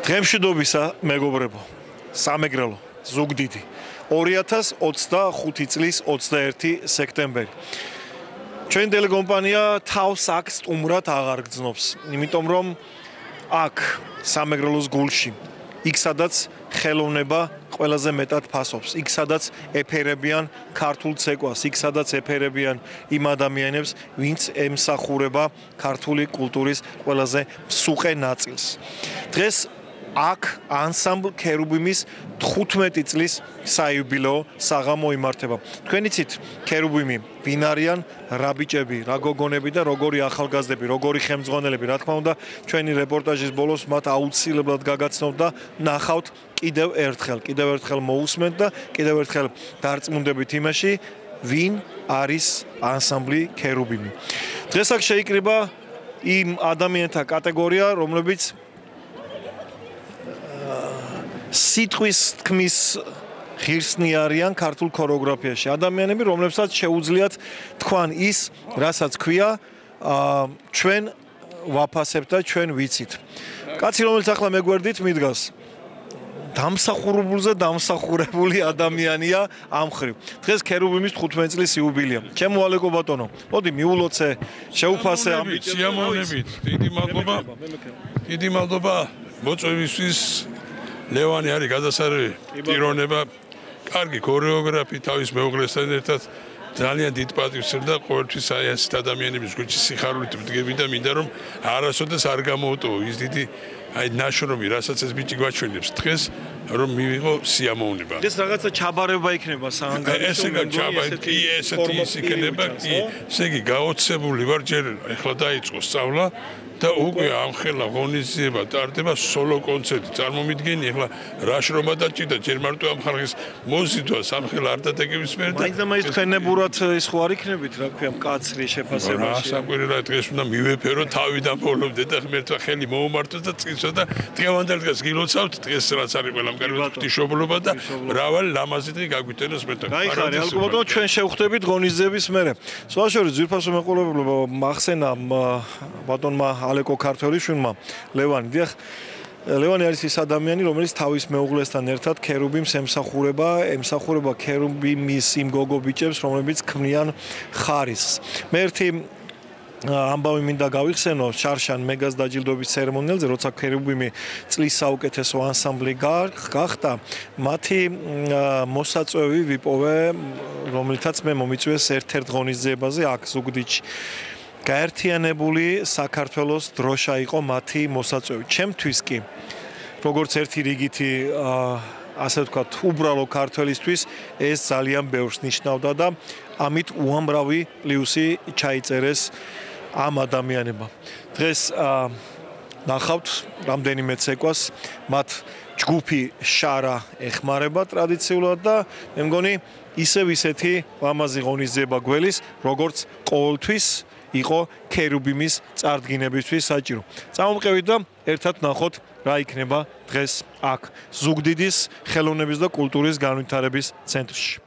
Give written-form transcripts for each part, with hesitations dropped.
დღემშვიდობისა მეგობრებო, სამეგრელო, ზუგდიდი, 2025 წლის 21 სექტემბერი. Ჩვენ ტელეკომპანია თავს აქ სტუმრად აღარ გძნობს, იმიტომ რომ აქ სამეგრელოს გულში, იქ სადაც ხელოვნება ყველაზე მეტად ფასობს, იქ სადაც ეფერებიან ქართულ ცეკვას, იქ სადაც ეფერებიან იმ ადამიანებს, ვინც ემსახურება ქართული კულტურის ყველაზე მსუყე ნაწილს. დღეს აქ ანსამბლ ქერუბიმის 15 წლის საიუბილეო საღამო იმართება. თქვენ იცით, ქერუბიმი ვინ არიან, რა ბიჭები, რა გოგონები და როგორი ახალგაზრდები, როგორი ხელმძღვანელები, რა თქმა უნდა, ჩვენი რეპორტაჟის ბოლოს მათ აუცილებლად გაგაცნობთ და ნახავთ კიდევ ერთხელ მოусმენთ და კიდევ ერთხელ დარწმუნდებით იმაში, ვინ არის ანსამბლი ქერუბიმი. დღეს აქ შეიკრიბა იმ ადამიანთა კატეგორია, რომლებიც სიტყვის თქმის ღირსნი არიან ქართულ ქორეოგრაფიაში. ადამიანები, რომლებსაც შეუძლიათ თქვან ის, რასაც ქვია, ჩვენ ვაფასებთ და ჩვენ ვიცით. კაცი, რომელიც ახლა მეგვერდით მიდგას, დამსახურებული ადამიანია ამ ხრივ. დღეს ქერუბიმის 15 წლის იუბილეა. ჩემო ალეკო ბატონო, მოდი მიულოცე, შეუფასე ამ სიამოვნებით. დიდი მადლობა მოწვევისთვის. ლევანი არის გადასარევი პიროვნება, კარგი ქორეოგრაფი, თავის მეუღლესთან ერთად ძალიან დიდ პატივს წერდა ყოველთვის აი ასეთ ადამიანების გულში სიხარულით ვდგები და მინდა რომ არასოდეს არ გამოუტოვო ის დიდი აი ნაშრომი, რასაც ეს ბიჭი გვაჩვენებს დღეს, რომ მივიღო სიამოვნება. ეს რაღაცა ჩაბარება იქნება საანგარიშო. ესეთი ის იქნება, ესე იგი გაოცებული ვარ, ჯერ ეხლა დაიწყო სწავლა და უკვე ამხელა ღონისძიება ტარდება სოლო კონცერტი. წარმომიდგენი ახლა რა შრომა დაჭირდა ჯერ მარტო ამ ხალხის მოზიდვა სამხელა არ დადგების მიერ და მაინც თქვენებურად ის ხო არ იქნებით, რა ქვია, მკაცრი შეფასებაში. საკვირველად დღეს უნდა მივეფერო თავიდან ბოლომდე და ღმერთმა ხელი მოუმართოს და წინსვლა და დღევანდელ დღეს გილოცავთ დღეს რაც არის ყველამ კარგი ღვთისმშობლობა და მრავალი ლამაზი დღე გაგვიტენოს მეტად. გაიხარე ალბათ ჩვენ შევხვდებით ღონისძიების მერე. სხვა შორის ძვირფასო მეყოლებელობა მახსენა ბატონმა ალეკო ქართველიშვილმა ლევანი. დიახ, ლევანი არის ის ადამიანი, რომელიც თავის მეუღლესთან ერთად ქერუბიმს ემსახურება ქერუბიმის იმ გოგო ბიჭებს, რომლებიც ქმნიან ხარისხს. მე ერთი ამბავი მინდა გავიხსენო შარშან მეგას დაჯილდოების ცერემონიალზე, როცა ქერუბიმი წლის საუკეთესო ანსამბლი გახდა, მათი მოსაწვევი ვიპოვე, რომლითაც მე მომიწვიეს ერთ-ერთ ღონისძიებაზე აქ ზუგდიდში. გაერთიანებული საქართველოს დროშა იყო მათი მოსაწვევი. ჩემთვის კი, როგორც ერთი რიგითი, ასე ვთქვათ, უბრალო ქართველისთვის ეს ძალიან ბევრს ნიშნავდა და ამით უამრავი პლუსი ჩაიწერეს ამ ადამიანებმა. დღეს ნახავთ რამდენიმე ცეკვას, მათ ჯგუფი შარა ეხმარება ტრადიციულად და მე მგონი ისევ ისეთი ლამაზი ღონისძიება გველის, როგორც ყოველთვის იყო ქერუბიმის წარდგინებისთვის საჭირო. წამოვყევით და ერთად ნახოთ რა იქნება დღეს აქ ზუგდიდის ხელოვნების და კულტურის განვითარების ცენტრში.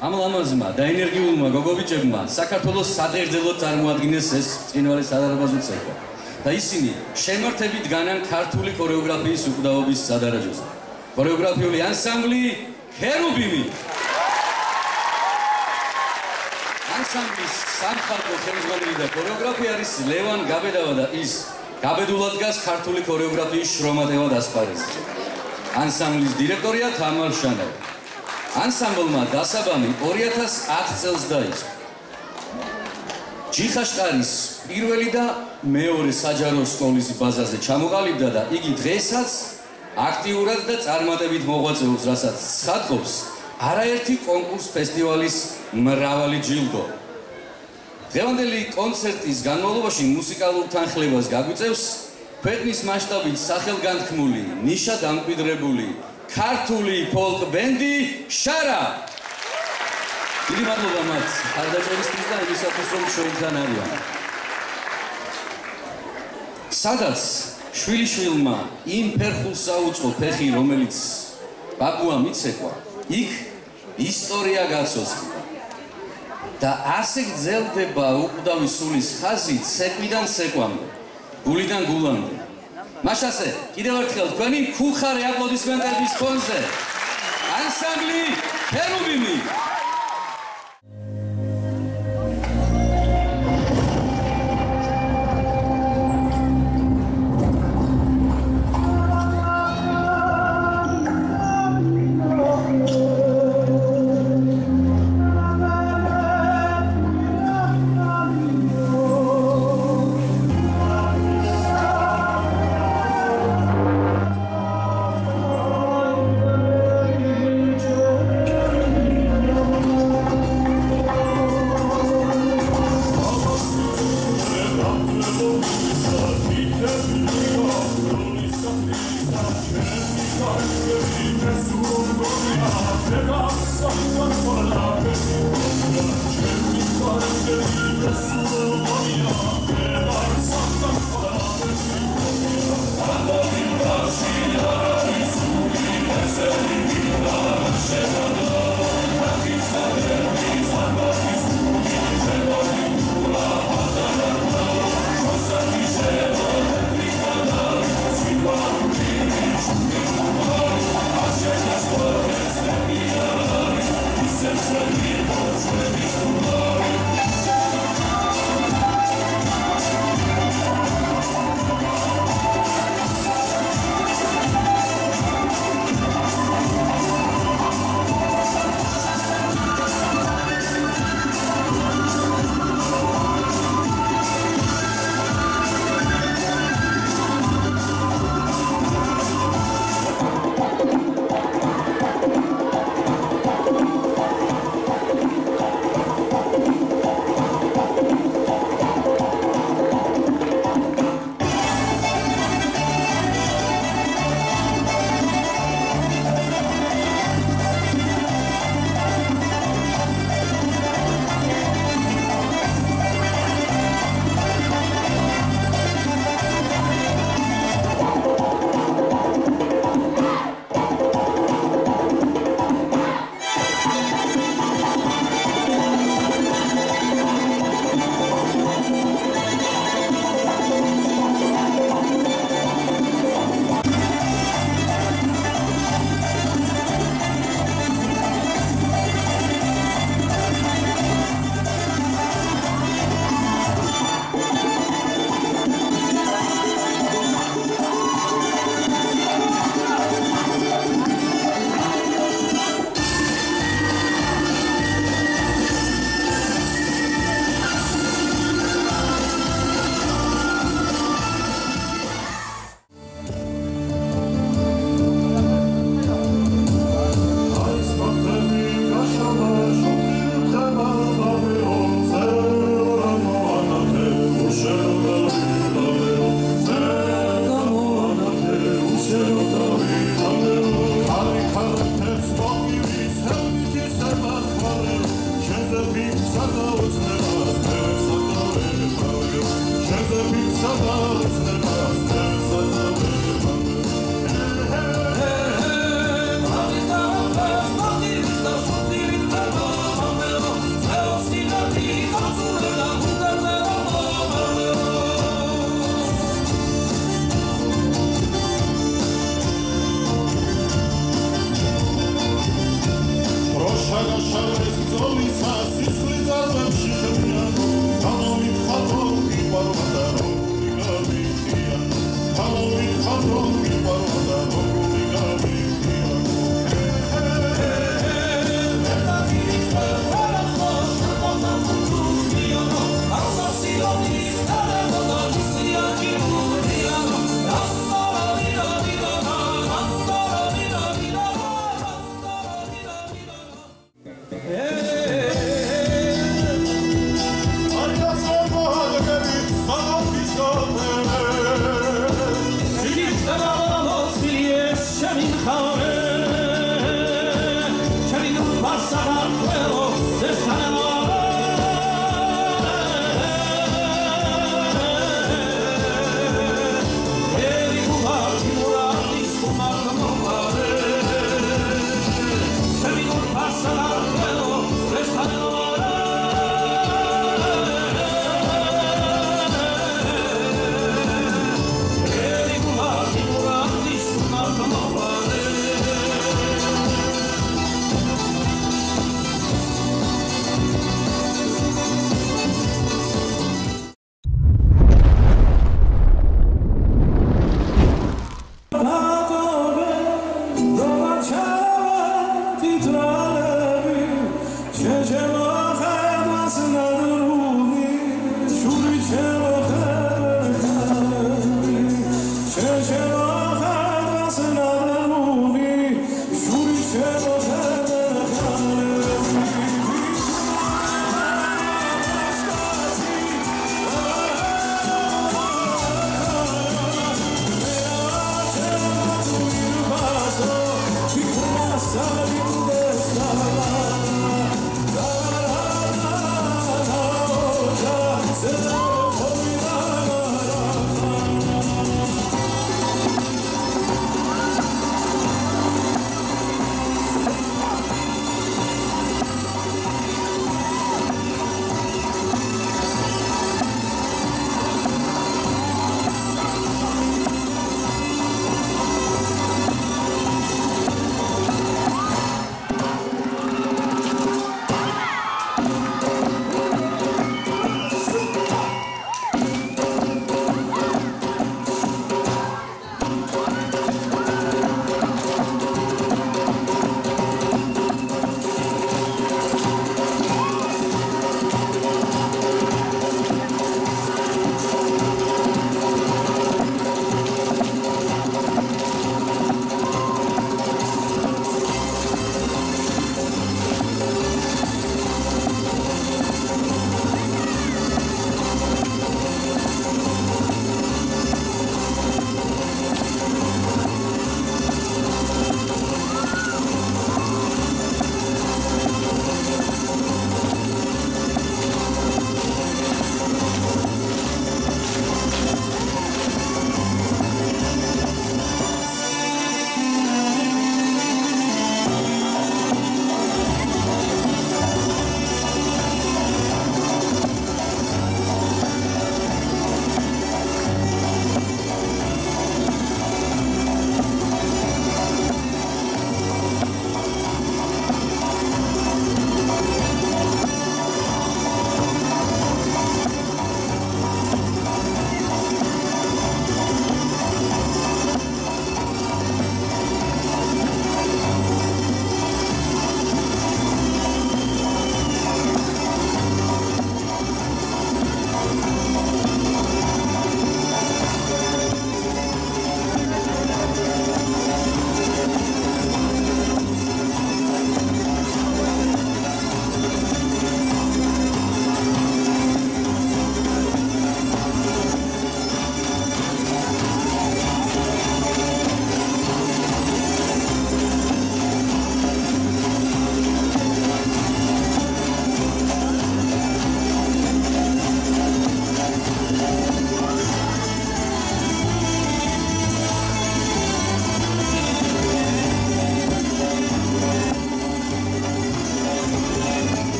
ამ ლამაზმა და ენერგიულმა გოგობიჭებმა საქართველოს სადღეგრძელოდ წარმოადგინეს ეს ბრწყინვალე სადარბაზო ცეკვა და ისინი შემართებით განან ქართული ქორეოგრაფიის უკვდავობის სადარაჯოზე. ქორეოგრაფიული ანსამბლი ქერუბიმი. ანსამბლის სამხატვრო ხელმძღვანელი და ქორეოგრაფი არის ლევან გაბედავა და ის გაბედულად დგას ქართული ქორეოგრაფიის შრომატევად ასპარეზზე. ანსამბლის დირექტორია თამარ შანავა. ანსამბლმა დასაბამი 2010 წელს დაიწყო. ჯიხაშკარის პირველი და მეორე საჯარო სკოლის ბაზაზე ჩამოყალიბდა და იგი დღესაც აქტიურად და წარმატებით მოღვაწეობს, რასაც ცხადყოფს არაერთი კონკურს ფესტივალის მრავალი ჯილდო. დღევანდელი კონცერტის განმავლობაში მუსიკალურ თანხლებას გაგვიწევს ქვეყნის მასშტაბით სახელგანთქმული, ნიშად დამკვიდრებული ქართული ფოლკ ბენდი შარა. დიდი მადლობა მათ ხარდაჭერისთვის და იმისათვის რომ ჩვენთან არიან. სადაც შვილიშვილმა იმ ფერხულს აუწყო ფეხი, რომელიც ბაბუა მიცეკვა, იქ ისტორია გაცოცხლდა. და ასე გრძელდება უკვდავი სულის ხაზი ცეკვიდან ცეკვამდე, გულიდან გულამდე. მაშასე, კიდევ ერთხელ თქვენი ხუხარი აპლოდისმენტების ფონზე ანსამბლი ქერუბიმი.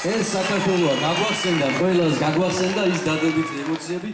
ეს საქართველოა გაგვახსენდა ყველას გაგვახსენდა ის დადებითი ემოციები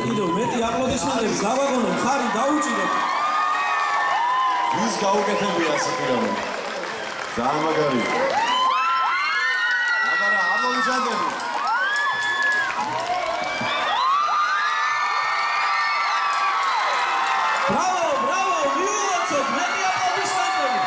კიდევ მეტი აპლოდისმენტები გავაგონო, ხარი დაუჭირო. ის გაუკეთებია საქმე. ძალიან მაგარია. აბარა აპლოდისმენტები. Bravo, bravo, მიულოცოთ მეტი აპლოდისმენტები.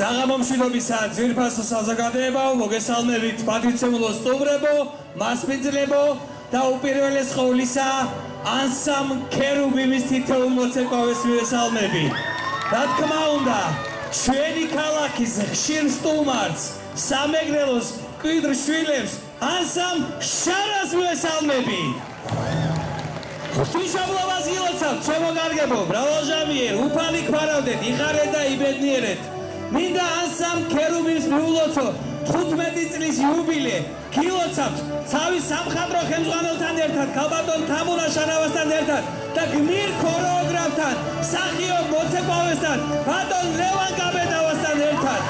Საღამომშვიდობისა ძვირფასო საზოგადოებაო, მოგესალმებით პატრიცემულო სტუმრებო, მასპინძლებო და უპირველეს ყოვლისა ანსამ ქერუბიმის თითოეულ მოცეკვავეს მივესალმები. რა თქმა უნდა, ჩვენი ქალაქის ხშირ სტუმარს, სამეგრელოს მკვიდრ შვილებს, ანსამ შარას მივესალმები. ღვთისმშობლობას გილოცავთ, ჩემო კარგებო, მრავალჟამიერ, უფალი გვარავდეთ, იხარეთ და იბედნიერეთ. მინდა ანსამ ქერუბიმს მიულოცო 15 წლის იუბილე. გილოცავთ თავის სამხატვრო ხელმძღვანელთან ერთად, ქალბატონ თამურა შანავასთან ერთად და გმირ ქორეოგრაფთან, მსახიობ მოცეკვავესთან, ბატონ ლევან გაბედავასთან ერთად.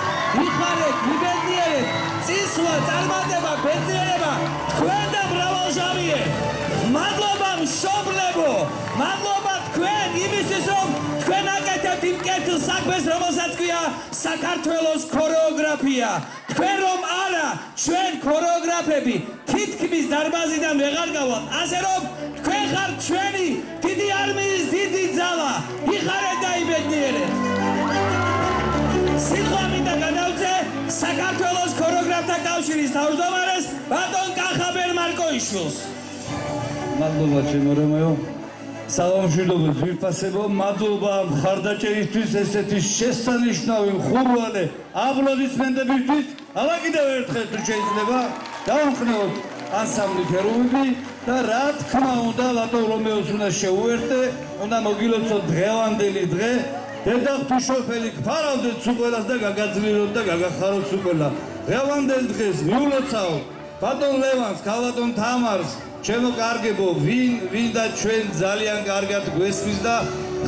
იხარეთ, იბედნიერეთ, წინსვლა, წარმატება, ბედნიერება, თქვენ და მრავალჟამიერ. მადლობა მშობლებო, მადლობა თქვენ იმისთვის, რომ თქვენ აკეთებთ იმ კეთილ საქმეს, რომელსაც ქვია საქართველოს ქორეოგრაფია. თქვენ რომ არა, ჩვენ ქორეოგრაფები თითქმის დარბაზიდან ვეღარ გავალთ, ასე რომ თქვენ ხართ ჩვენი დიდი არმიის დიდი ძალა. იხარეთ და იბედნიერეთ. სიტყვა მინდა გადავწე საქართველოს ქორეოგრაფთა კავშირის თავმჯდომარეს ბატონ კახაბერ მარკოიშვილს. მადლობა ჩემო რომეო. სალამშვიდობო ძვირფასებო, მადლობა მხარდაჭერისთვის ესეთი შესანიშნავი მხურვალე აპლოდისმენტებისთვის. აბა კიდევ ერთხელ თუ შეიძლება დავამხნევოთ ანსამბლი ქერუბიმი და რა თქმა უნდა ბატონ რომეოს უნდა შეუერთდე, უნდა მოგილოცოთ დღევანდელი დღე. დედაღთუშოფელი გფარავდეთ სულ ყველას და გაგაძლიეროთ და გაგახაროთ სულ ყველა. დღევანდელ დღეს მიულოცავ ბატონ ლევანს, ქალბატონ თამარს, ჩემო კარგებო, ვინ და ჩვენ ძალიან კარგად გვესმის და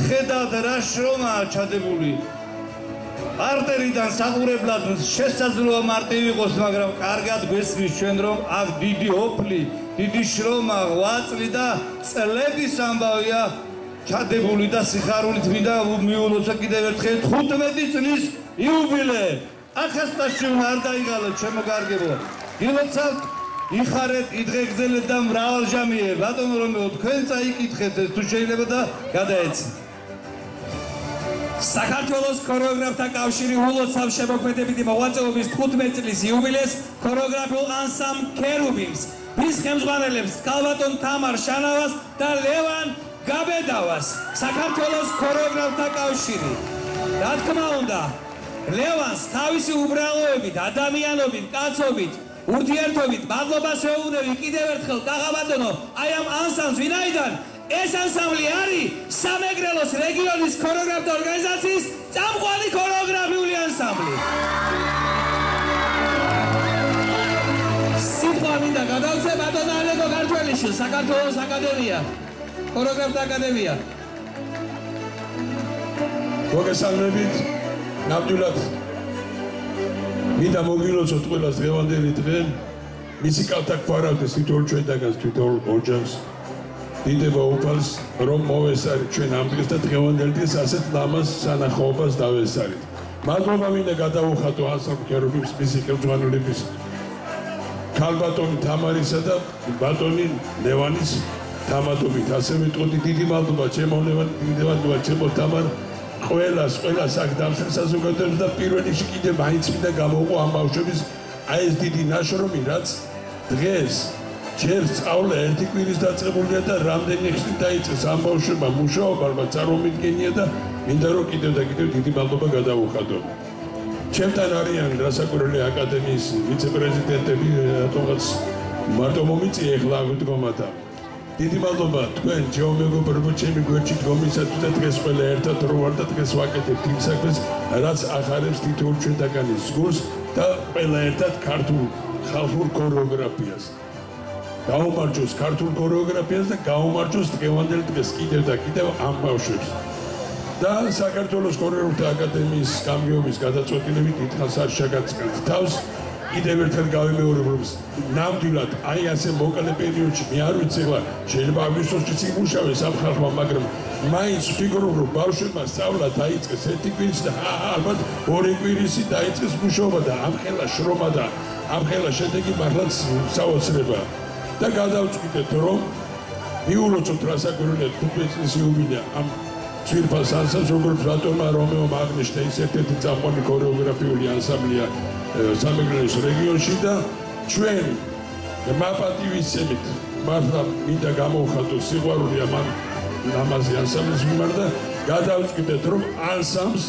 ხედავთ რა შრომაა ჩადებული. პარტერიდან საყურებლად შესაძლოა მარტივი იყოს, მაგრამ კარგად გვესმის ჩვენ, რომ აქ დიდი ოფლი, დიდი შრომა, ღვაწლი და წლების ამბავია ჩადებული და სიხარულით მინდა მიულოცო კიდევ ერთხელ 15 წლის იუბილე. ახასტაში არ დაიღალოთ ჩემო კარგებო. გილოცავთ, იხარეთ, იდღეგრძელეთ და მრავალჟამიერ. ბატონო რომეო, თქვენ წაიკითხეთ ეს თუ შეიძლება და გადაეცით. საქართველოს ქორეოგრაფთა კავშირი ულოცავს შემოქმედებითი მოღვაწეობის 15 წლის იუბილეს ქორეოგრაფიულ ანსამბლ ქერუბიმს, მის ხელმძღვანელებს ქალბატონ თამარ შანავას და ლევან გაბედავას. საქართველოს ქორეოგრაფთა კავშირი. რა თქმა უნდა, ლევანს თავისი უბრალოებით, ადამიანობით, კაცობით, ურთიერთობით მადლობას ვეუბნები კიდევ ერთხელ კახაბატონო აი ამ ანსამბლს, ვინაიდან ეს ანსამბლი არის სამეგრელოს რეგიონის ქორეოგრაფთა ორგანიზაციის წამყვანი ქორეოგრაფიული ანსამბლი. სიტყვა მინდა გადავწე ბატონ ალეკო ქართველიშვილს, საქართველოს აკადემია, ქორეოგრაფთა აკადემია. მოგესალმებით, ნამდვილად მინდა მოგილოცოთ ყველას დღევანდელი დღე, მისი კალთა გვარავდეს თითოეულ ჩვენთაგანს, თითოეულ ოჯახს. დიდება უფალს, რომ მოვესარით ჩვენ ამ დღეს და დღევანდელ დღეს ასეთ ლამაზ სანახაობას დავესარით. მადლობა მინდა გადავუხატო ანსამბლ ქერუბიმს, მისი ხელმძღვანელების ქალბატონი თამარისა და ბატონი ლევანის თამადობით. ასევე ვიტყოდი დიდი მადლობა ჩემო ლევან, დიდი მადლობა ჩემო თამარ, ყველას აქ დამსხმელ საზოგადოებას და პირველ რიგში კიდევ მაინც მინდა გამოვყო ამ ბავშვების აი ეს დიდი ნაშრომი, რაც დღეს ჯერ სწავლა ერთი კვირის დაწყებულია და რამდენი ხნით დაიწყეს ამ ბავშვებმა მუშაობა, ალბათ წარმომიდგენია და მინდა რომ კიდევ და კიდევ დიდი მადლობა გადავუხადო. ჩემთან არიან რასაკვირველი აკადემიის ვიცე-პრეზიდენტები, რატომღაც მარტო მომიწია ეხლა აღდგომათა. დიდი მადლობა თქვენ ჯეომეგობრებო, ჩემი გვერდში დგომისათვის და დღეს ყველა ერთად რო ვარ და დღეს ვაკეთებთ იმ საქმეს, რაც ახარებს თითოეულ ჩვენთაგანის გულს და ყველა ერთად ქართულ ხალხურ ქორეოგრაფიას. გაუმარჯოს ქართულ ქორეოგრაფიას და გაუმარჯოს დღევანდელ დღეს კიდევ და კიდევ ამ ბავშვებს. და საქართველოს ქორეოგრაფთა აკადემიის გამგეობის გადაწყვეტილებით დიდხანს არ შეგაწყენთ თავს. კიდევ ერთხელ გავიმეორებ, რომ ნამდვილად აი ასე მოკლე პერიოდში მე არ ვიცი ახლა შეიძლება აგვისტოსშიც იმუშავეს ამ ხალხმა, მაგრამ მაინც ვფიქრობ, რომ ბავშვებმა სწავლა დაიწყეს ერთი კვირის და ალბათ ორი კვირისი დაიწყეს მუშაობა და ამხელა შრომა და ამხელა შედეგი მართლაც საოცრებაა. და გადავწყვიტეთ, რომ მიულოცოთ რასაკვირველია 15 წლის იუბილე ამ ძვირფას ანსამბლს, როგორც ბატონმა რომეომ აღნიშნა, ის ერთ-ერთი წამყვანი ქორეოგრაფიული ანსამბლია სამეგრელოს რეგიონში და ჩვენ მაპატივისცემით მართლა მინდა გამოვხატო სიყვარული ამ ლამაზი ანსამბლის მიმართ და გადავწყვიტეთ რომ ანსამბლს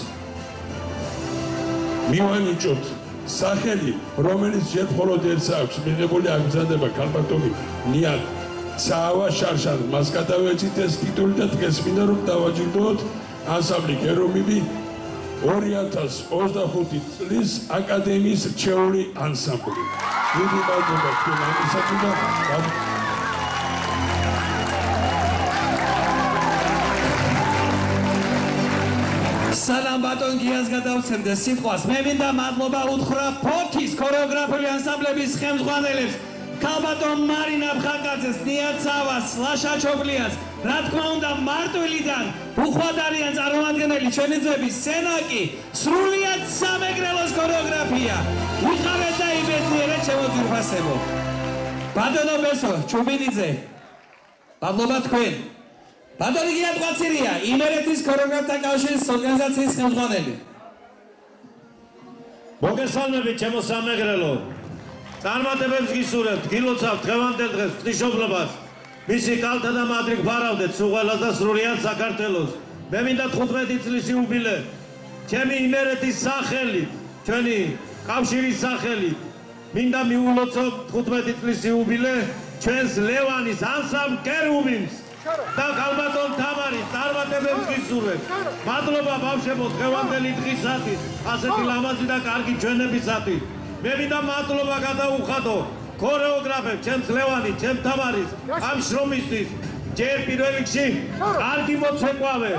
მივანიჭოთ სახელი, რომელიც ჯერ მხოლოდ ერთს აქვს მიღებული აგზადება ქალბატონი ნიად საავა შარშან მას გადავეცით ეს ტიტული და დღეს მინდა რომ დავაჯილდოთ ანსამბლი ქერუბიმი 2025 წლის აკადემიის რჩეული ანსამბლი. დიდი მადლობა თქვენ ამისათვის და სანამ ბატონ გიას გადავცემდე სიტყვას, მე მინდა მადლობა უთხრა ფოთის ქორეოგრაფიული ანსამბლების ხელმძღვანელებს, ქალბატონ მარინა ბხაკაძეს, ნიად სავას, ლაშა ჩობლიას, რა თქმა უნდა მარტვილიდან უხვად არიან წარმომადგენელი ჩვენი ძმების, სენაკი, სრულიად სამეგრელოს ქორეოგრაფია. ვიხარეთ და იბედნიერეთ ჩემო ძვირფასებო. ბატონო ბესო, ჩუბინიძე, მადლობა თქვენ. ბატონი გია ტყვაცირია, იმერეთის ქორეოგრაფთა კავშირის ორგანიზაციის ხელმძღვანელი. მოგესალმებით ჩემო სამეგრელო. წარმატებებს გისურვებთ, გილოცავთ დღევანდელ დღეს ღვთისმშობლობას. მისი კალთა და მადრიგ ფარავდეთ სუღელას და სრულიად საქართველოს. მე მინდა 15 წლის იუბილე ჩემი იმერეთის სახელით, ჩვენი კავშირის სახელით მინდა მიულოცო 15 წლის იუბილე ჩვენს ლევანის ანსამბლ ქერუბიმს და ქალბატონ თამარის წარმატებებს გისურვებთ. მადლობა ბავშვებო დღევანდელი დღისათვის, ასეთი ლამაზი და კარგი ჩვენებისათვის. მე მინდა მადლობა გადაუხადო ქორეოგრაფებს, ჩემს ლევანის, ჩემს თამარის ამ შრომისთვის. ჯერ პირველ რიგში კარგი მოცეკვავე,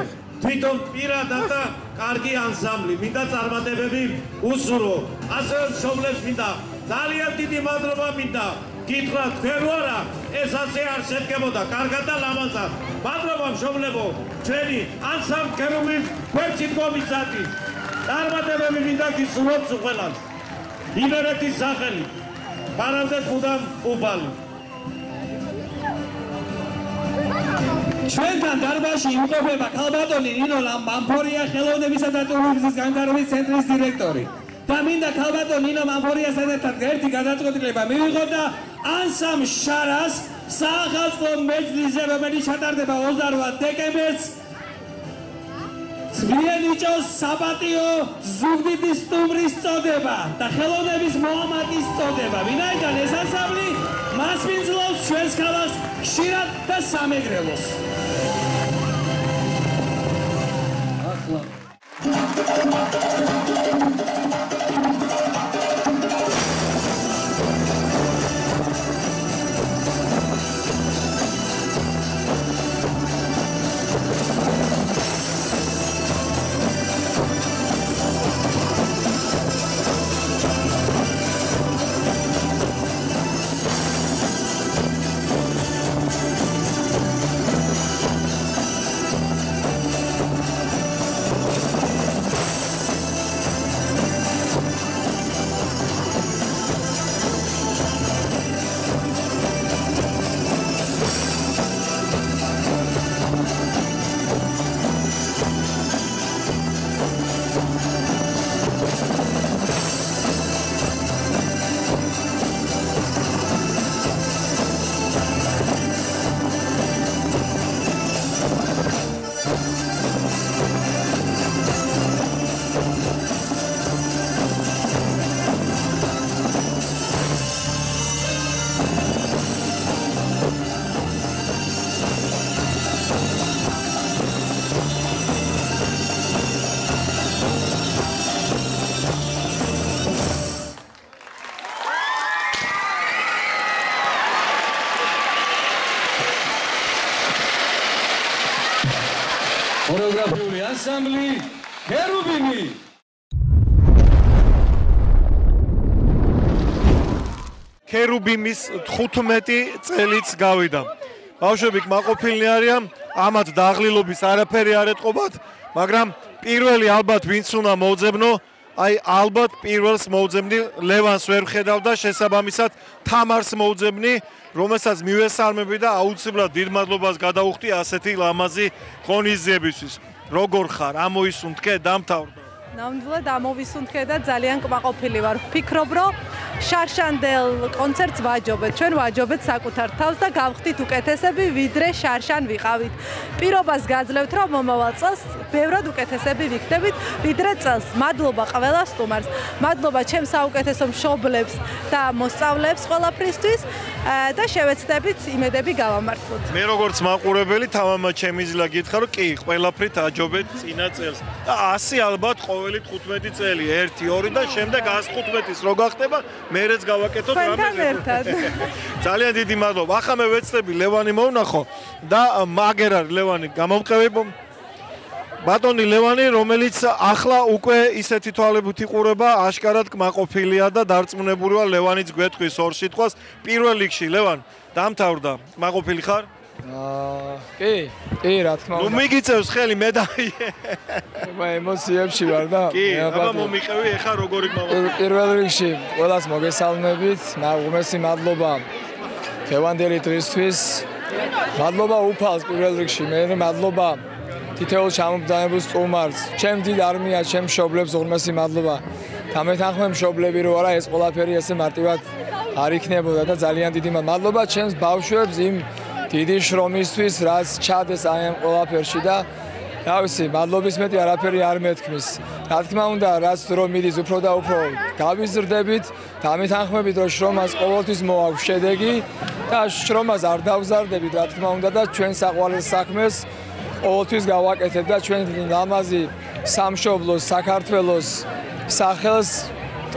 თვითონ პირადად და კარგი ანსამბლი. მინდა წარმატებები უსურვო. ასევე მშობლებს მინდა ძალიან დიდი მადლობა მინდა. გითხრა თქვენ რო არა, ეს ასე არ შედგებოდა კარგად და ლამაზად. მადლობა მშობლებო, ჩვენი ანსამბლ ქერუბიმის გვერდში დგომისათვის. წარმატებები მინდა გისურვოთ სუღელას. იმერეთის სახელით. ფარავდეთ მუდამ უბალი. ჩვენთან დარბაზში იმყოფება ქალბატონი ნინო მამფორია, ხელოვნებისა და ტურიზმის განვითარების ცენტრის დირექტორი. და მინდა ქალბატონ ნინო მამფორიასთან ერთად ერთი გადაწყვეტილება მივიღოთ და ანსამბლ შარას საახალწლო მეჯლისზე, რომელიც ჩატარდება 28 დეკემბერს, მიენიჭოს საპატიო ზუგდიდის სტუმრის წოდება და ხელოვნების მოამატის წოდება. ვინაიდან ეს ანსამბლი მასპინძლობს ჩვენს ქალაქს ხშირად და სამეგრელოს. ახლა ქორეოგრაფიული ანსამბლი ქერუბიმი. ქერუბიმის 15 წელიც გავიდა. ბავშვები კმაყოფილნი არიან, ამათ დაღლილობის არაფერი არ ეტყობათ, მაგრამ პირველი ალბათ ვინც უნდა მოუძებნო, აი ალბათ პირველს მოუძებნი ლევანს ვერ ხედავ და შესაბამისად თამარს მოუძებნი, რომელსაც მივესალმები და აუცილებლად დიდ მადლობას გადავუხდი ასეთი ლამაზი ღონისძიებისთვის. როგორ ხარ? ამოისუნთქე, დამთავრდა? ნამდვილად ამოვისუნთქე და ძალიან კმაყოფილი ვარ. ვფიქრობ, რომ შარშანდელ კონცერტს ვაჯობეთ. ჩვენ ვაჯობეთ საკუთარ თავს და გავხდით უკეთესები, ვიდრე შარშან ვიყავით. პირობას გაძლევთ, რომ მომავალ წელს ბევრად უკეთესები ვიქნებით, ვიდრე წელს. მადლობა ყველა სტუმარს. მადლობა ჩემს საუკეთესო მშობლებს და მოსწავლეებს ყველაფრისთვის და შევეცდებით იმედები გავამართლოთ. მე როგორც მაყურებელი თამამად შემიძლია გითხრა, რომ კი, ყველაფრით აჯობეთ წინა წელს. და 100 ალბათ ყოველი 15 წელი, 1, 2 და შემდეგ 115-ის რო გახდება, მერეც გავაკეთოთ რამე. ძალიან დიდი მადლობა. ახლა მე ვეცდები ლევანი მოვნახო და მაგერ არის ლევანი გამომყევი ბატონი ლევანი, რომელიც ახლა უკვე ისეთი თვალებით იყურება, აშკარად კმაყოფილია და დარწმუნებულია ლევანიც გვეთქვის ორ სიტყვას. პირველ რიგში ლევან, დამთავრდა. კმაყოფილი ხარ? კი, რა თქმა უნდა. ნუ მიგიწევს ხელი მე და ემოციებში ვარ და კი, აბა მომიყევი ეხა როგორი კმაყოფილი. პირველ რიგში ყველას მოგესალმებით. უმეტესი მადლობა თევანდელი დღისთვის. მადლობა უფალს პირველ რიგში. მე მადლობა თითოეულ ჩამობრძანებულ სტუმარს, ჩემ დიდ არმიას, ჩემ მშობლებს უღრმესი მადლობა. დამეთანხმე მშობლები რო არა ეს ყველაფერი ესე მარტივად არ იქნებოდა და ძალიან დიდი მადლობა ჩემს ბავშვებს იმ დიდი შრომისთვის, რაც ჩადეს აი ამ ყველაფერში და თავისი მადლობის მეტი არაფერი არ მეთქმის. რა თქმა უნდა, რაც დრო მიდის უფრო და უფრო გავიზრდებით, დამეთანხმებით რომ შრომას ყოველთვის მოაქვს შედეგი და შრომას არ დავზარდებით, რა თქმა უნდა და ჩვენ საყვარელ საქმეს ყოველთვის გავაკეთებ და ჩვენ ლამაზი სამშობლოს, საქართველოს სახელს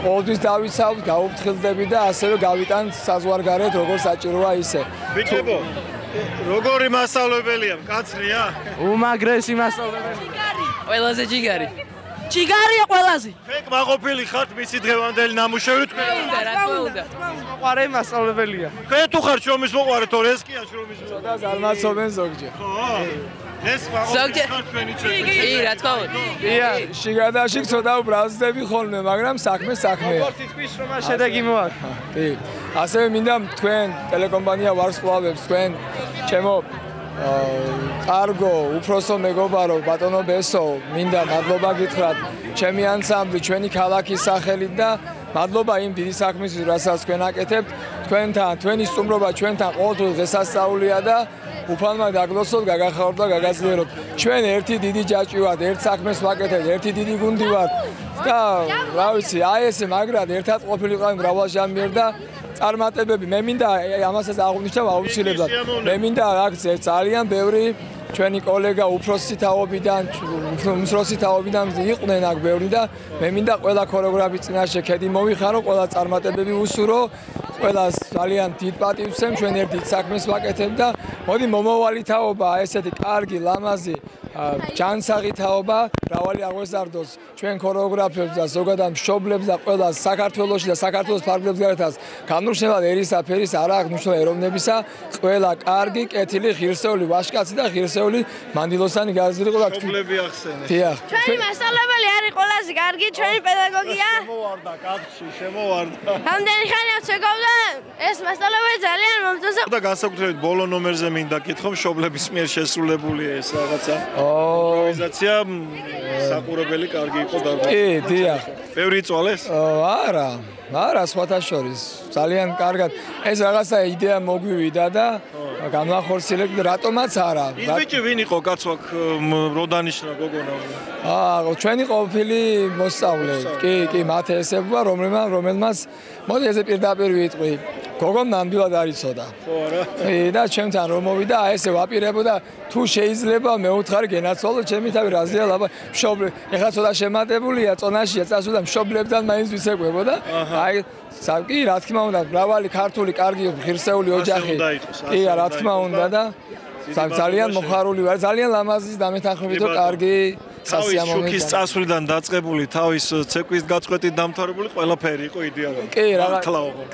ყოველთვის დავიცავთ, გავუფრთხილდები და ასევე გავიტანთ საზღვარგარეთ, როგორც საჭიროა ისე. ბიჭებო, როგორი მასწავლებელია, მკაცრია? უმაგრესი მასწავლებელი. ყველაზე ჯიგარი. ჯიგარია ყველაზე. ფეკ მაყოფილი ხართ მისი დღევანდელი ნამუშევრი თქვენ? რა თქმა უნდა. მოყარე მასწავლებელია. ხე თუ ხარ შრომის მოყარე, თორე ეს კია შრომის მოყარე. და ზარმაცობენ ზოგჯერ. ხო. ეს მაყოფილი ხართ თქვენი ჩვენი. კი, რა თქმა უნდა. შიგადაში ცოტა უბრალდები ხოლმე, მაგრამ საქმე. როგორც ითქვის, რომ შედეგი მოაქვს. კი. ასევე მინდა თქვენ ტელეკომპანია ვარსკვლავებს, თქვენ ჩემო კარგო, უფროსო მეგობარო, ბატონო ბესო, მინდა მადლობა გითხრათ ჩემი ანსამბლი, ჩვენი ქალაქის სახელით და მადლობა იმ დიდი საქმისთვის, რასაც თქვენ აკეთებთ. თქვენთან, თქვენი სტუმრობა ჩვენთან ყოველთვის დღესასწაულია და უფალმა დაგლოსოთ, გაგახაროთ და გაგაძლიეროთ. ჩვენ ერთი დიდი ჯაჭვი ვართ, ერთ საქმეს ვაკეთებთ, ერთი დიდი გუნდი ვართ და რა ვიცი, აი ესე მაგრად ერთად ყოფილიყავი მრავალჟამიერ და წარმატებები. მე მინდა ამასაც აღვნიშნავ აუცილებლად. მე მინდა აქ ძალიან ბევრი ჩვენი კოლეგა უფროსი თაობიდან, უმცროსი თაობიდან იყვნენ აქ ბევრი და მე მინდა ყველა ქორეოგრაფის წინაშე ქედი მოვიხარო, ყველა წარმატებები უსურო, ყველას ძალიან დიდ პატივს ვცემ, ჩვენ ერთ დიდ საქმეს ვაკეთებ და მოდი მომავალი თაობა, ესეთი კარგი, ლამაზი ჯანსაღი თაობა, მრავალი აღვეზარდოს ჩვენ ქორეოგრაფებს და ზოგადად მშობლებს და ყველა საქართველოში და საქართველოს ფარგლებს გარეთაც განმშნელად ერისა, ფერის არ აქვს მნიშვნელობა ეროვნებისა, ყველა კარგი, კეთილი, ღირსეული ვაჟკაცი და ღირსეული მანდილოსანი გაზრდილი ყოლა მშობლები ახსენეთ. დიახ. ჩვენი მასწავლებელი არის ყველაზე კარგი, ჩვენი პედაგოგია. შემოვარდა კაცში, შემოვარდა. რამდენი ხანია ვცეკავდა, ეს მასწავლებელი ძალიან მომწონს. და განსაკუთრებით ბოლო ნომერზე მინდა გითხო, მშობლების მიერ შესრულებულია ეს რაღაცა. იმპროვიზაცია საყურებელი კარგი იყო და კი, დიახ. ბევრი იწვალეს? არა, სხვათა შორის. ძალიან კარგად. ეს რაღაცა იდეა მოგვივიდა და განვახორციელებთ, რატომაც არა. ის ბიჭი ვინ იყო კაცო აქ როდანიშნა გოგონა? ჩვენი ყოფილი მოსწავლე. კი, მათე ესებია, რომელმაც მოდი ესე პირდაპირ ვიტყვი. გოგომ ნამდვილად არ იცოდა. ხო არა? და ჩემთან რომ მოვიდა, ესე ვაპირებოდა თუ შეიძლება მე უთხარი გენაცვალო ჩემი თავი რაზეა ლაბა მშობლე. ეხლა ცოტა შემატებულია, წონაშია წასულა მშობლებთან მაინც ვისეკვებოდა. აი კი, რა თქმა უნდა, მრავალი ქართული კარგი ღირსეული ოჯახი. კი, რა თქმა უნდა და ძალიან მოხარული ვარ, ძალიან ლამაზი დამეთანხმებითო კარგი სასიამოვნო. შუქის წასვლიდან დაწყებული, თავის ცეკვის გაწყვეტით დამთავრებული ყველაფერი იყო იდეალური. კი,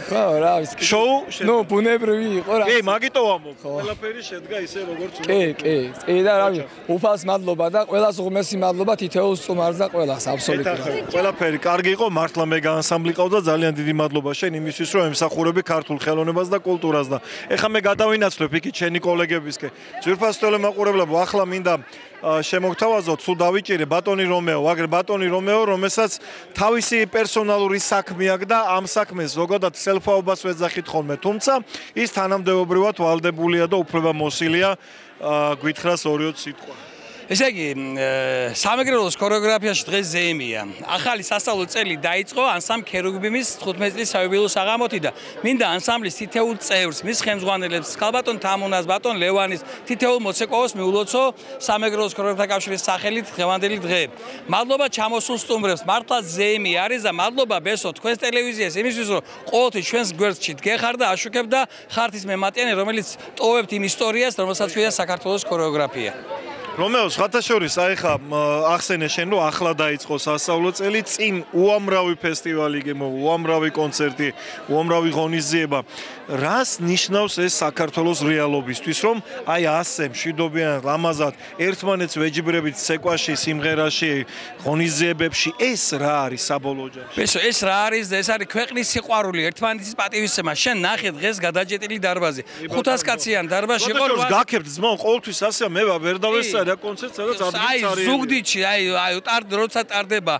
ხო, რა ვიცი. შოუ? ნუ, ბუნებრივი იყო რა. კი, მაგიტო ვამბობ. ყველაფერი შედგა ისე როგორც უნდა. კი, და რა ვიცი, უფალს მადლობა და ყველას უღმესი მადლობა თითოეულ სტუმარს და ყველას, აბსოლუტურად. ყველაფერი კარგი იყო, მართლა მე განსამბლი ყავდა, ძალიან დიდი მადლობა შენ იმისთვის, რომ ემსახურები ქართულ ხელოვნებას და კულტურას და ეხლა მე გადავინაცვლებ იქით შენი კოლეგებისკენ. ძვირფასო ტელემაყურებლებო, ახლა მინდა შემოგთავაზოთ, თუ დავიჭირე ბატონი რომეო, აგერ ბატონი რომეო, რომელსაც თავისი პერსონალური საქმე აქვს და ამ საქმეს ზოგადად სელფაობას ვეძახით ხოლმე, თუმცა ის თანამდებობრივად ვალდებულია და უფლებამოსილია გვითხრას 2-20 სიტყვა. ესე იგი, სამეგრელოს ქორეოგრაფიაში დღეს ზეიმია. ახალი სასწავლო წელი დაიწყო ანსამბლ ქერუბიმის 15 წლის საიუბილეო საღამოთი და მინდა ანსამბლის თითოეულ წევრს, მის ხელმძღვანელებს, ქალბატონ თამუნას, ბატონ ლევანის, თითოეულ მოცეკვავას მიულოცო სამეგრელოს ქორეოგრაფთა კავშირის სახელით დღევანდელი დღე. მადლობა ჩამოსულ სტუმრებს, მართლაც ზეიმი არის და მადლობა ბესო თქვენს ტელევიზიას იმისთვის, რომ ყოველთვის ჩვენს გვერდში დგეხარ და აშუქებ და ხართ ის მემატიანე, რომელიც ტოვებთ იმ ისტორიას, რომელსაც ქვია საქართველოს ქორეოგრაფია. რომეო, სხვათაშორის, აი ხა ახსენე შენ, რომ ახლა დაიწყო სასწავლო წელი, წინ უამრავი ფესტივალი გემო, უამრავი კონცერტი, უამრავი ღონისძიება. რას ნიშნავს ეს საქართველოს რეალობისთვის, რომ აი ასე მშვიდობიანად, ლამაზად, ერთმანეთს ვეჯიბრებით ცეკვაში, სიმღერაში, ღონისძიებებში, ეს რა არის საბოლოო ჯამში? ბესო, ეს რა არის და ეს არის ქვეყნის სიყვარული, ერთმანეთის პატივისცემა. შენ ნახე დღეს გადაჯეტილი დარბაზი. 500 კაციან დარბაზში იყო. გაქებთ ძმაო, ყოველთვის ასეა, მე ვერ დავესწარ და კონცერტს სადაც ადგილს არის. აი ზუგდიდში, როცა ტარდება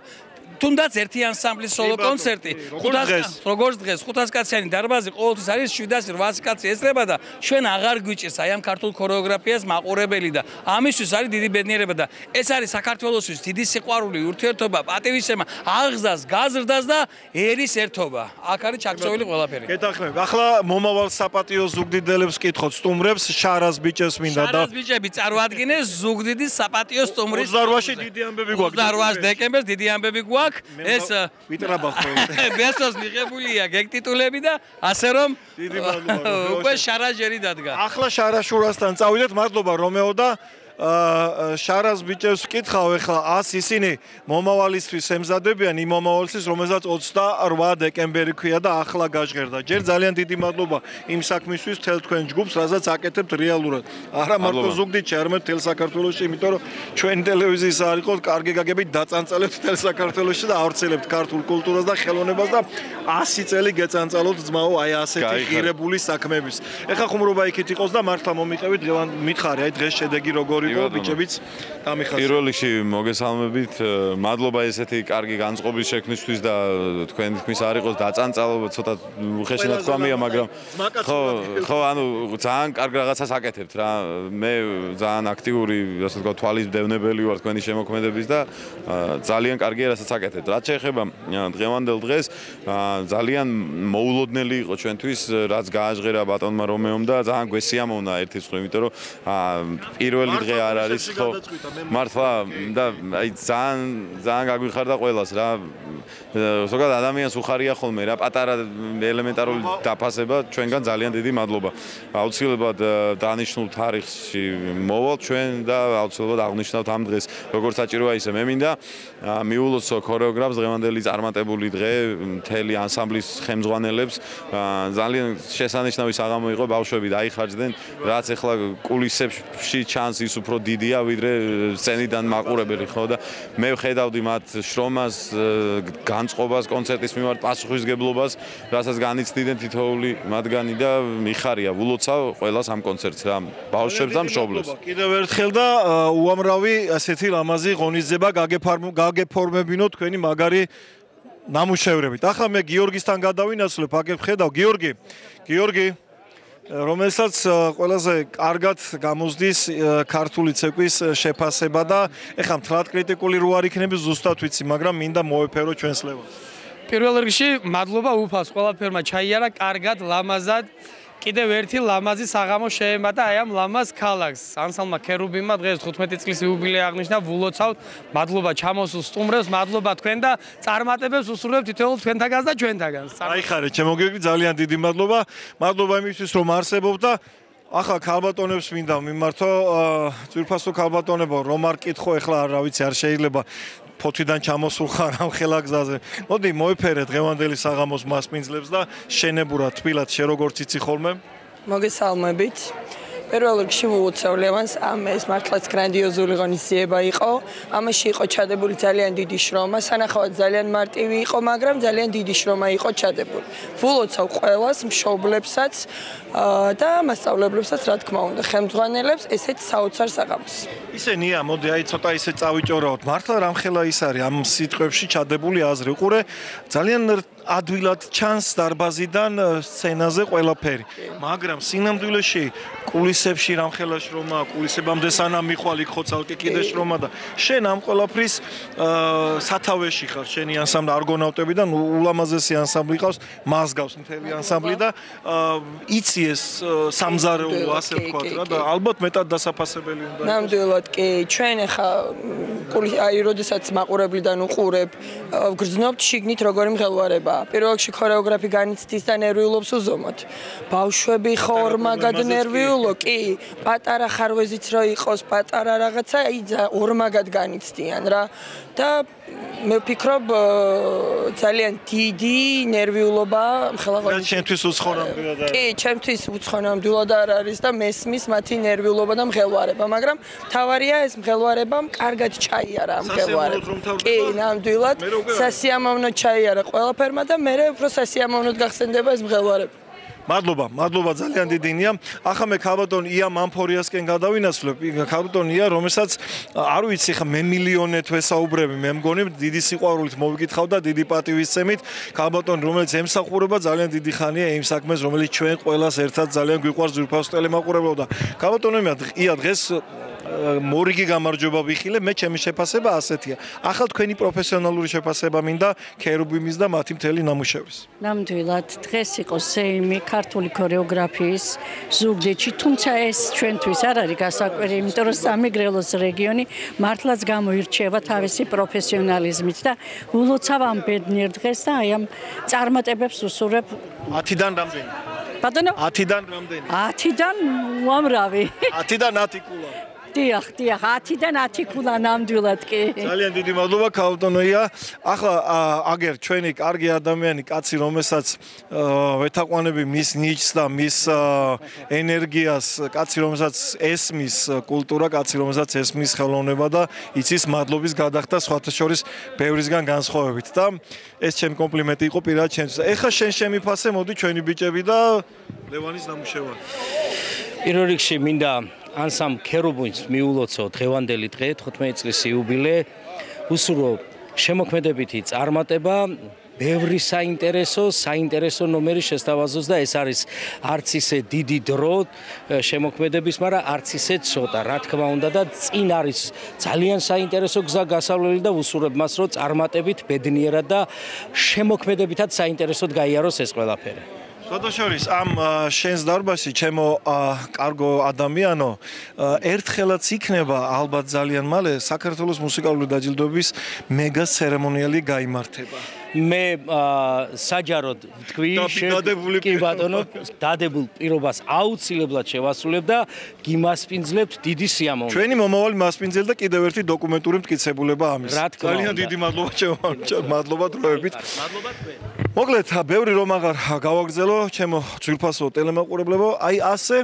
თუნდაც ერთი ანსამბლის სოლო კონცერტი 500 როგორც დღეს 500 კაციანი დარბაზი ყოველთვის არის 700-800 კაცი ესწრება და ჩვენ აღარ გვიჭირს აი ამ ქართულ ქორეოგრაფიას მაყურებელი და ამისთვის არის დიდი ბედნიერება და ეს არის საქართველოსთვის დიდი სიყვარული, ურთიერთობა, პატივისცემა, აღზრდას, გაზრდას და ერის ერთობა. აქ არის ჩაქცეული ყველაფერი. გეთანხმები. ახლა მომავალ საპატიო ზუგდიდელებს კითხოთ, სტუმრებს, შარას ბიჭებს მინდა და შარას ბიჭები წარმოადგენენ ზუგდიდის საპატიო სტუმრის 28-ში დიდი ამბები გვაქვს. 28 დეკემბერს დიდი ამბები გვაქვს. ეს ვიტრაბახ ხო ბესოს მიღებულია გეგტიტულები და ასე რომ დიდი მადლობა უკვე შარაჟერი დადგა. ახლა შარაშურასთან წავიდეთ, მადლობა რომეო და შარას ბიჭებს ვკითხავ ეხლა ისინი მომავალისთვის ემზადებიან იმ მომავალისთვის, რომელსაც 28 დეკემბერი ქვია და ახლა გაჟღერდა. ჯერ ძალიან დიდი მადლობა იმ საქმისთვის თელ თქვენ ჯგუფს, რასაც აკეთებთ რეალურად. არა მარტო ზუგდიდში, არამედ თელ საქართველოში, იმიტომ რომ ჩვენ ტელევიზიის არ იყოთ, კარგი გაგებით დაწანწალებთ თელ საქართველოში და ავრცელებთ ქართულ კულტურას და ხელოვნებას და 100 წელი გეწანწალოთ ძმაო აი ასეთი ღირებული საქმების. ეხლა ხუმრობა იქით იყოს და მართლა მომიყევით, მითხარი, აი დღეს შედეგი როგორი ბიჭებიც დამიხასიათებთ. პირველ რიგში მოგესალმებით, მადლობა ესეთი კარგი განწყობის შექმნისთვის და თქვენ თქმის არ იყოს დაწანწალობა, ცოტა უხეში ნათქვამია, მაგრამ ხო, ანუ ძალიან კარგ რაღაცას აკეთებთ რა. მე ძალიან აქტიური, ასე ვთქვათ, თვალისმდევნებელი ვარ თქვენი შემოქმედების და ძალიან კარგია რასაც აკეთებთ. რაც შეეხება დღევანდელ დღეს, ძალიან მოულოდნელი იყო ჩვენთვის, რაც გააჟღერა ბატონმა რომეომ და ძალიან გვესიამოვნა ერთის მხრივ, იმიტომ რომ პირველი დღე არ არის ხო მართლა და აი ძალიან გაგვიხარდა ყველას რა ზოგადად ადამიანს უხარია ხოლმე რა პატარა ელემენტარული დაფასება ჩვენგან ძალიან დიდი მადლობა აუცილებლად დანიშნულ თარიღში მოვალ ჩვენ და აუცილებლად აღნიშნავთ ამ დღეს როგორც საჭიროა ისე მე მინდა მიულოცო ქორეოგრაფს დღევანდელი წარმატებული დღე მთელი ანსამბლის ხელმძღვანელებს ძალიან შესანიშნავი საღამო იყო ბავშვები დაიხარჯდნენ რაც ახლა კულისებში ჩანს ის უფრო დიდია ვიდრე სცენიდან მაყურებელი ხო და მე ვხედავდი მათ შრომას განწყობას კონცერტის მიმართ პასუხისგებლობას რასაც განიცდიდნენ თითოეული მათგანი და მიხარია ვულოცავ ყველას ამ კონცერტს რა ბავშვებს და მშობლებს კიდევ ერთხელ და უამრავი ასეთი ლამაზი ღონისძიება გაგეფორმებინო თქვენი მაგარი ნამუშევრებით ახლა მე გიორგისთან გადავინაცვლებ აქ ხედავ გიორგი რომელსაც ყველაზე კარგად გამოსდის ქართული ცეკვის შეფასება და ეხლა მთლად კრიტიკული რო არ იქნები ზუსტად ვიცი, მაგრამ მინდა მოეფერო ჩვენს ლევანს. პირველ რიგში მადლობა უფალს ყველაფერმა ჩაიარა კარგად, ლამაზად. კიდევ ერთი ლამაზი საღამო შეემატა აი ამ ლამაზ ქალაქს. ანსამბლმა ქერუბიმმა დღეს 15 წლის იუბილეა აღნიშნა, ვულოცავთ. მადლობა ჩამოსულ სტუმრებს, მადლობა თქვენ და წარმატებებს უსურვებთ თითოეულ თქვენთაგანს და ჩვენთაგანს. აიხარეთ, ჩემო გიორგი, ძალიან დიდი მადლობა. მადლობა იმისთვის, რომ არსებობთ და ახლა ქალბატონებს მინდა მიმართო, ძვირფასო ქალბატონებო, რომ არ კითხო, ეხლა რა ვიცი, არ შეიძლება ფოთიდან ჩამოსულ ხარ ამ ხელაგზაზე. მოდი მოეფერე დღევანდელი საღამოს მასპინძლებს და შენებურად თბილად შე როგორც იცი ხოლმე. მოგესალმებით. პირველ რიგში ვუუწევ ლევანს, ეს მართლაც გრანდიოზული ღონისძიება იყო. ამაში იყო ჩადებული ძალიან დიდი შრომა, სანახავად ძალიან მარტივი იყო, მაგრამ ძალიან დიდი შრომა იყო ჩადებული. ვულოცავ ყველას, მშობლებსაც და მასწავლებლებსაც, რა თქმა უნდა, ხელმძღვანელებს, ესეც საოცარ საღამოს. ისენია, მოდი აი ცოტა ისე წავიჭორავთ. მართლა რამხელა ის არის ამ სიტყვებში ჩადებული აზრი. უყურე, ძალიან ადვილად ჩანს დარბაზიდან სცენაზე ყველაფერი. მაგრამ სინამდვილეში კულისებში რამხელა შრომა, კულისებამდე სანამ მიხვალ იქ ხოცალკე კიდე შრომა და შენ ამ ყველაფრის სათავეში ხარ, შენი ანსამბლი არგონავტებიდან ულამაზესი ანსამბლი ყავს, მას გავს მთელი ანსამბლი და იცი ეს სამზარეულო ასე ვთქვათ რა და ალბათ მეტად დასაფასებელი უნდა იყოს. ნამდვილად კი, ჩვენ ახლა აი როდესაც მაყურებლიდან უყურებ, ვგრძნობთ შიგნით როგორი მღელვარება. პირველ რიგში ქორეოგრაფი განიცდის და ნერვიულობს უზომოდ. ბავშვები ხო ორმაგად ნერვიულო, კი, პატარა ხარვეზიც რო იყოს, პატარა რაღაცა, აი ორმაგად განიცდიან რა. და მე ვფიქრობ ძალიან დიდი ნერვიულობა ხელაღონი. ჩემთვის უცხონამდვილად არის. კი, ჩემთვის უცხონამდვილად არ არის და მესმის მათი ნერვიულობა და მღელვარება, მაგრამ თავარია ეს მღელვარებამ კარგად ჩაიარა ამ მღელვარება. კი, ნამდვილად სასიამოვნო ჩაიარა ყველაფერმა და მე უფრო სასიამოვნოდ გახსენდება ეს მღელვარება. მადლობა ძალიან დიდინია. ახლა მე ქალბატონ ია მამფორიასკენ გადავინაცვლებ. ქალბატონ ია, რომელსაც არ ვიცი ხა მე მილიონეთ ვესაუბრები, მე მგონი დიდი სიყვარულით მოვიკითხავ და დიდი პატივისცემით. ქალბატონ, რომელიც ემსახურება ძალიან დიდი ხანია იმ საქმეს, რომელიც ჩვენ ყველას ერთად ძალიან გვიყვარს ძვირფას ტელემაყურებლო და ქალბატონო ია დღეს მორიგი გამარჯობა ვიხილე, მე ჩემი შეფასება ასეთია. ახლა თქვენი პროფესიონალური შეფასება მინდა ქერუბიმის და მათი მთელი ნამუშევრის. ნამდვილად, დღეს იყო სეიმი ქართული ქორეოგრაფიის ზუგდიდში, თუმცა ეს ჩვენთვის არ არის გასაკვირი, იმიტომ რომ სამეგრელოს რეგიონი მართლაც გამოირჩევა თავისი პროფესიონალიზმით და ულოცავ ამ ბედნიერ დღეს და აი ამ წარმატებებს უსურვებ 10-დან რამდენი? ბატონო? 10-დან რამდენი? 10-დან უამრავი. 10-დან 10 კულა. დიახ, 10-დან 10 კულა ნამდვილად კი. ძალიან დიდი მადლობა ქალბატონოია. ახლა აგერ ჩვენი კარგი ადამიანი, კაცი, რომელსაც ვეთაყვანები მის ნიჭს და მის ენერგიას, კაცი, რომელსაც ესმის კულტურა, კაცი, რომელსაც ესმის ხელოვნება და იცის მადლობის გადახდა სხვათა შორის ბევრისგან განსხვავებით და ეს ჩემი კომპლიმენტი იყო პირადად ჩემთვის. ეხლა შენ შემიფასე, მოდი ჩვენი ბიჭები და ლევანის ნამუშევარი. პირველ რიგში მინდა ანსამ ქერუბიმს მიულოცო დღევანდელი დღე 15 წლის იუბილე. უსურვო შემოქმედებითი წარმატება, ბევრი საინტერესო ნომერი შესთავაზოს და ეს არის არც ისე დიდი დრო შემოქმედების, მაგრამ არც ისე ცოტა, რა თქმა უნდა და წინ არის ძალიან საინტერესო გზა გასავლელი და უსურვებ მას, რომ წარმატებით, ბედნიერად და შემოქმედებითაც საინტერესოდ გაიაროს ეს ყველაფერი. შორის ამ შენს დარბაზში ჩემო კარგო ადამიანო ერთხელაც იქნება ალბათ ძალიან მალე საქართველოს მუსიკალური დაჯილდოების მეგა ცერემონიალი გაიმართება. მე საჯაროდ ვთქვი კი ბატონო დადებულ პირობას აუცილებლად შევასრულებ და გიმასპინძლებთ დიდი სიამოვნებით. ჩვენი მომავალი მასპინძელი და კიდევ ერთი დოკუმენტური მტკიცებულება ამის. ძალიან დიდი მადლობა მადლობა დროებით. მადლობა თქვენ. მოკლედ ბევრი რომ აღარ გავაგრძელო ჩემო ძვირფასო ტელემაყურებლებო, აი ასე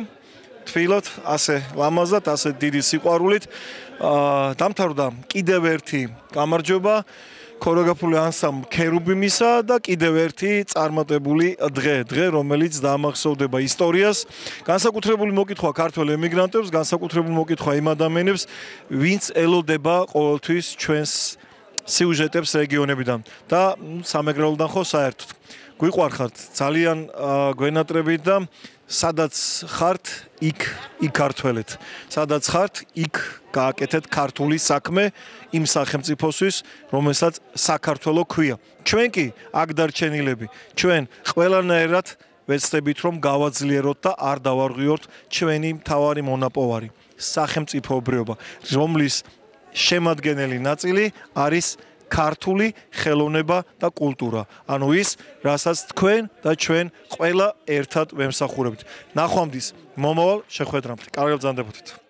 თბილად, ასე ლამაზად, ასე დიდი სიყვარულით დამთავრდა კიდევ ერთი გამარჯობა ქორეოგრაფიული ანსამბლ ქერუბიმისა და კიდევ ერთი წარმატებული დღე, რომელიც დაამახსოვრდება ისტორიას. განსაკუთრებული მოკითხვა ქართველ ემიგრანტებს, განსაკუთრებული მოკითხვა იმ ადამიანებს, ვინც ელოდება ყოველთვის ჩვენს სიუჟეტებს რეგიონებიდან და სამეგრელოდან ხო საერთოდ. გვიყვარხართ ძალიან გვენატრებით და სადაც ხართ, იქ იქართველეთ. სადაც ხართ, იქ გააკეთეთ ქართული საქმე იმ სახელმწიფოსთვის, რომელსაც საქართველო ქვია. ჩვენ კი აქ დარჩენილები, ჩვენ ყველანაირად ვეცდებით რომ გავაძლიეროთ და არ დავარღვიოთ ჩვენი მთავარი მონაპოვარი, სახელმწიფოებრიობა, რომლის შემადგენელი ნაწილი არის ქართული ხელოვნება და კულტურა. ანუ ის, რასაც თქვენ და ჩვენ ყველა ერთად ვემსახურებთ. ნახვამდის მომავალ შეხვედრამდე. კარგად ბრძანდებოდეთ.